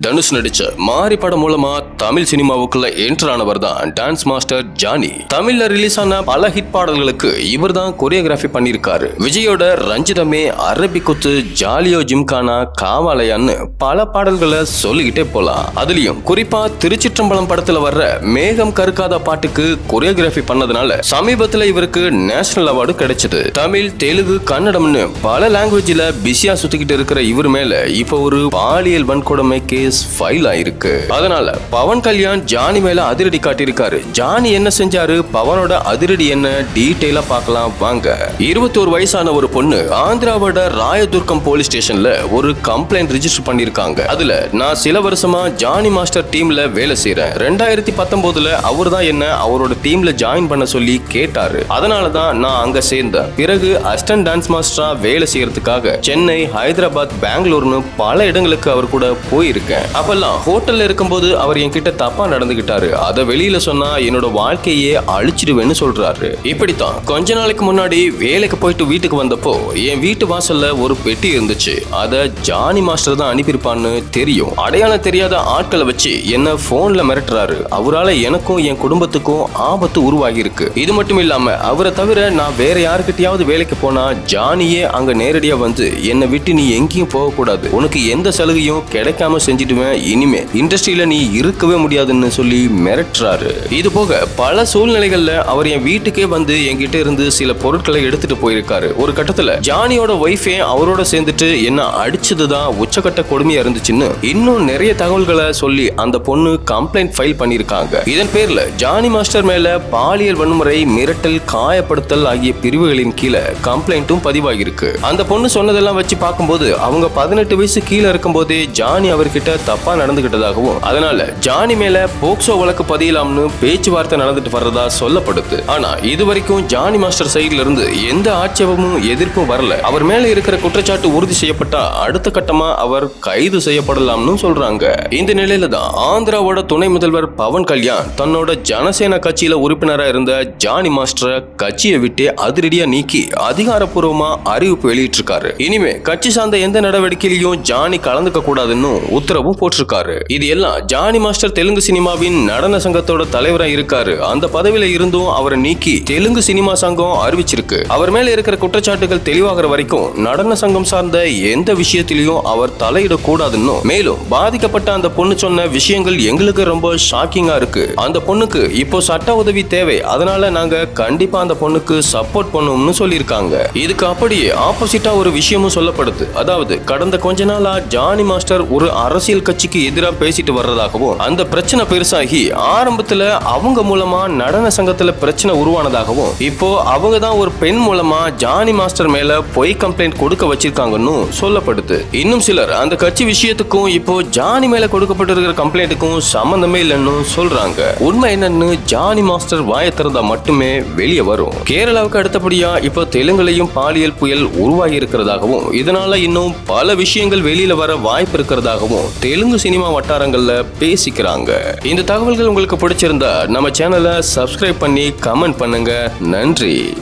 தனுஷ் நடிச்ச மாரி படம் மூலமா தமிழ் சினிமாவுக்குள்ள என்டர் ஆனவர் தான் டான்ஸ் மாஸ்டர் ஜானி. தமிழ்ல ரிலீஸ் ஆன பல ஹிட் பாடல்களுக்கு இவர் தான் கொரியோகிராஃபி பண்ணியிருக்காரு. விஜயோட ரஞ்சிதமே, அரபிக்குத்து, ஜாலியோ ஜிம்கானா, காவாலயான்னு பல பாடல்களை சொல்லிக்கிட்டே போலாம். அதுலயும் குறிப்பா திருச்சிற்றம்பலம் படத்துல வர்ற மேகம் கருக்காத பாட்டுக்கு கொரியோகிராஃபி பண்ணதுனால சமீபத்துல இவருக்கு நேஷனல் அவார்டு கிடைச்சது. தமிழ், தெலுங்கு, கன்னடம்னு பல லாங்குவேஜ்ல பிஸியா சுத்திக்கிட்டு இருக்கிற இவர் மேல இப்ப ஒரு பாலியல் வன்கொடுமை கேஸ் ஃபைல் ஆயிருக்கு. அதனால பவன் கல்யாண் ஜானி மேல அதிரடி காட்டியிருக்காரு. ஜானி என்ன செஞ்சாரு, பவனோட அதிரடி என்ன, டீடைலா பார்க்கலாம் வாங்க. 21 வயசான ஒரு பொண்ணு ஆந்திராவோட ராயதுர்கம் போலீஸ் ஸ்டேஷன்ல ஒரு கம்ப்ளைண்ட் ரிஜிஸ்டர் பண்ணிருக்காங்க. அதுல நான் சில வருஷமா ஜானி மாஸ்டர் டீம்ல வேலை செய்யறேன். 2019ல அவர் தான் என்ன அவரோட டீம்ல ஜாயின் பண்ண சொல்லி கேட்டாரு. அதனாலதான் நான் அங்க சேர்ந்தேன். பிறகு அசிஸ்டன்ட் டான்ஸ் மாஸ்டரா வேலை செய்யறதுக்காக சென்னை, ஹைதராபாத், பெங்களூர்னு பல இடங்களுக்கு அவர் கூட போயிருக்கேன். அப்பெல்லாம் ஹோட்டல்ல இருக்கும்போது அவர் என்கிட்ட தப்பா நடந்துகிட்டாரு. அத வெளியில சொன்னா என்னோட வாழ்க்கையே அழிச்சிடுவேன்னு சொல்றாரு. இப்படித்தான் கொஞ்ச நாளைக்கு முன்னாடி வேலைக்கு போயிட்டு வீட்டுக்கு வந்தப்போ என் வீட்டு வாசல்ல ஒரு பெட்டி இருந்துச்சு. அத ஜானி மாஸ்டர் தான் அனுப்பியிருப்பான்னு தெரியும். அடையாளம் தெரியாத ஆட்களை வச்சு என்ன போன்ல மிரட்டுறாரு. அவரால எனக்கும் என் குடும்பத்துக்கும் ஆபத்து உருவாகி இருக்கு. இது மட்டும் இல்லாம அவரை தவிர நான் வேற யாருக்கிட்டையாவது வேலைக்கு போனா ஜானியே அங்க நேரடியா வந்து என்னை விட்டு நீ எங்கேயும் போக கூடாது, உனக்கு எந்த சலுகையும் கிடைக்காம செஞ்சிடுவேன், இனிமே இண்டஸ்ட்ரியில நீ இருக்கவே முடியாதுன்னு சொல்லி மிரட்டுறாரு. இது போக பல சூழ்நிலைகள்ல அவர் என் வீட்டுக்கே வந்து என்கிட்ட இருந்து சில பொருட்களை எடுத்துட்டு போயிருக்காரு. ஒரு கட்டத்துல ஜானியோட ஒய்ஃபே அவரோட சேர்ந்துட்டு என்ன அடிச்சதுதான் உச்சக்கட்ட கொடுமையா இருந்துச்சுன்னு இன்னும் நிறைய தகவல்களை சொல்லி அந்த பொண்ணு கம்ப்ளைண்ட் ஃபைல் பண்ணிருக்காங்க. இதன் பேர்ல ஜானி மாஸ்டர் மேல பாலியல் வன்முறை, மிரட்டல், காயப்படுத்தல் ஆகிய பிரிவுகளின் கீழே கம்ப்ளைண்ட்டும் பதிவாகிருக்கு. அந்த பொண்ணு சொன்னதெல்லாம் வச்சு பார்க்கும்போது அவங்க 18 வயசு கீழே இருக்கும் போதே ஜானி அவர்கிட்ட தப்பா நடந்துகிட்டதாகவும் அதனால ஜானி மேல போக்சோ வழக்கு பதியலாம்னு பேச்சுவார்த்தை நடந்துட்டு வர்றதா சொல்லப்படுது. ஆனா இதுவரைக்கும் ஜானி மாஸ்டர் சைட்ல இருந்து எந்த ஆட்சேபமும் எதிர்ப்பும் வரல. அவர் மேல இருக்கிற குற்றச்சாட்டு உறுதி செய்யப்பட்டா அடுத்த கட்டமா அவர் கைது செய்யப்படலாம்னு சொல்றாங்க. இந்த நிலையில தான் ஆந்திராவோட துணை முதல்வர் பவன் கல்யாண் தன்னோட ஜனசேனா கட்சியில உறுப்பினரா இருந்த ஜானி மாஸ்டரை கட்சியை விட்டே அதிரடியா நீக்கி அதிகாரப்பூர்வமா அறிவிப்பு வெளியிட்டிருக்காரு. இனிமே கட்சி சார்ந்த எந்த நடவடிக்கையிலையும் ஜானி கலந்துக்க கூடாதுன்னு உத்தரவும் போட்டிருக்காரு. இது எல்லாம் ஜானி மாஸ்டர் தெலுங்கு சினிமாவின் நடன சங்கத்தோட தலைவரா இருக்காரு. அந்த பதவியில இருந்தும் அவரை நீக்கி தெலுங்கு சினிமா சங்கம் அறிவிச்சிருக்கு. அவர் மேல இருக்கிற குற்றச்சாட்டுகள் தெளிவாகிற வரைக்கும் நடன சங்கம் சார்ந்த எந்த விஷயத்திலையும் அவர் தலையிடக்கூடாதுன்னு, மேலும் பாதிக்கப்பட்ட அந்த பொண்ணு சொன்ன விஷயங்கள் எங்களுக்கு ரொம்ப ஷாக்கிங்கா இருக்கு. அந்த பொண்ணுக்கு இப்போ சட்ட உதவி தேவை, அதனால நாங்க கண்டிப்பா அந்த பொண்ணுக்கு சப்போர்ட் பண்ணுவோம்னு சொல்லியிருக்காங்க. இதுக்கு அப்படியே ஆப்போசிட்டா ஒரு விஷயமும் சொல்லப்படுது. அதாவது கடந்த கொஞ்ச நாளா ஜானி மாஸ்டர் ஒரு அரசியல் கட்சிக்கு எதிராக பேசிட்டு வர்றதாகவும் அந்த பிரச்சனை பெருசாகி ஆரம்பத்துல அவங்க மூலமா நடன சங்கத்துல பிரச்சனை உருவானதாகவும் இப்போ அவங்க தான் ஒரு பெண் மூலமா ஜானி மாஸ்டர் மேல பொய் கம்ப்ளைண்ட் கொடுக்க வச்சிருக்காங்கன்னு சொல்லப்படுது. இன்னும் சிலர் அந்த கட்சி விஷயத்துக்கும் இப்போ ஜானி மேல கொடுக்கப்பட்டிருக்கிற கம்ப்ளைண்ட்டுக்கும் சம்பந்தமே இல்லைன்னு சொல்றாங்க. உண்மை என்னன்னு ஜானி மாஸ்டர் வாய திறந்தா மட்டுமே வெளியே வரும். கேரளாவுக்கு அடுத்தபடியா இப்போ தெலுங்குலையும் பாலியல் புயல் உருவாகி இருக்கிறதாகவும் இதனால இன்னும் பல விஷயங்கள் வெளியில வர வாய்ப்பு இருக்கிறதாகவும் தெலுங்கு சினிமா வட்டாரங்கள்ல பேசிக்கிறாங்க. இந்த தகவல்கள் உங்களுக்கு பிடிச்சிருந்தா நம்ம சேனலை சப்ஸ்கிரைப் பண்ணி கமெண்ட் பண்ணுங்க. நன்றி.